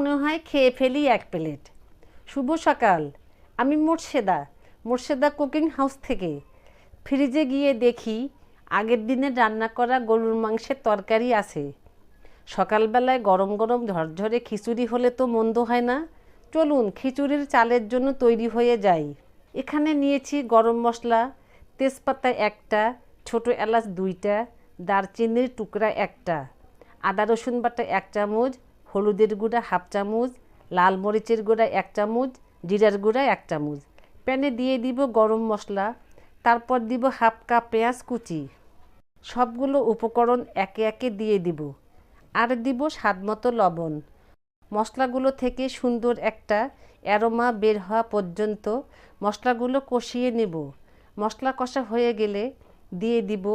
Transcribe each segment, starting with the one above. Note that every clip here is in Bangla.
মনে হয় খেয়ে ফেলি এক প্লেট। শুভ সকাল, আমি মোর্শেদা কুকিং হাউস থেকে। ফ্রিজে গিয়ে দেখি আগের দিনে রান্না করা গরুর মাংসের তরকারি আছে। সকালবেলায় গরম গরম ঝরঝরে খিচুড়ি হলে তো মন্দ হয় না। চলুন খিচুড়ির চালের জন্য তৈরি হয়ে যাই। এখানে নিয়েছি গরম মশলা, তেজপাতা একটা, ছোটো এলাচ দুইটা, দারচিনির টুকরা একটা, আদা রসুন বাটা 1 চামচ, হলুদের গুঁড়া 1/2 চামচ, লাল মরিচের গুঁড়া 1 চামচ, জিরার গুঁড়া 1 চামচ। প্যানে দিয়ে দিব গরম মশলা, তারপর দিব 1/2 কাপ পেঁয়াজ কুচি। সবগুলো উপকরণ একে একে দিয়ে দিব, আর দিব স্বাদমতো লবণ। মশলাগুলো থেকে সুন্দর একটা অ্যারোমা বের হওয়া পর্যন্ত মশলাগুলো কষিয়ে নেব। মশলা কষা হয়ে গেলে দিয়ে দিব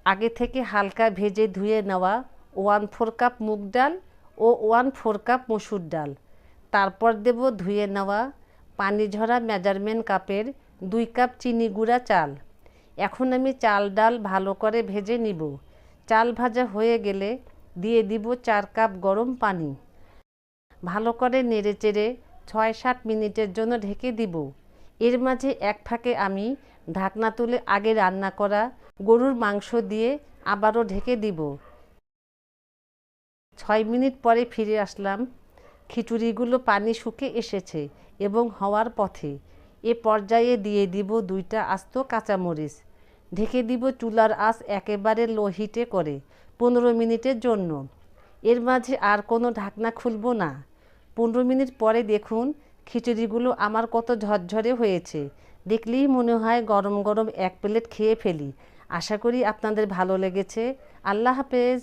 আগে থেকে হালকা ভেজে ধুয়ে নেওয়া 1/4 কাপ মুগ ডাল ও 1/4 কাপ মসুর ডাল। তারপর দেব ধুয়ে নেওয়া পানি ঝরা মেজারমেন্ট কাপের 2 কাপ চিনি গুঁড়া চাল। এখন আমি চাল ডাল ভালো করে ভেজে নিব। চাল ভাজা হয়ে গেলে দিয়ে দিব 4 কাপ গরম পানি। ভালো করে নেড়েচেড়ে 6-7 মিনিটের জন্য ঢেকে দিব। এর মাঝে এক ফাঁকে আমি ঢাকনা তুলে আগে রান্না করা গরুর মাংস দিয়ে আবারও ঢেকে দিব। 6 মিনিট পরে ফিরে আসলাম। খিচুড়িগুলো পানি শুকিয়ে এসেছে এবং হওয়ার পথে। এ পর্যায়ে দিয়ে দিব 2টা আস্ত কাঁচামরিচ। ঢেকে দিব চুলার আঁচ একেবারে লো হিটে করে 15 মিনিটের জন্য। এর মাঝে আর কোনো ঢাকনা খুলব না। 15 মিনিট পরে দেখুন খিচুড়িগুলো আমার কত ঝরঝরে হয়েছে। দেখলেই মনে হয় গরম গরম এক প্লেট খেয়ে ফেলি। আশা করি আপনাদের ভালো লেগেছে। আল্লাহ হাফেজ।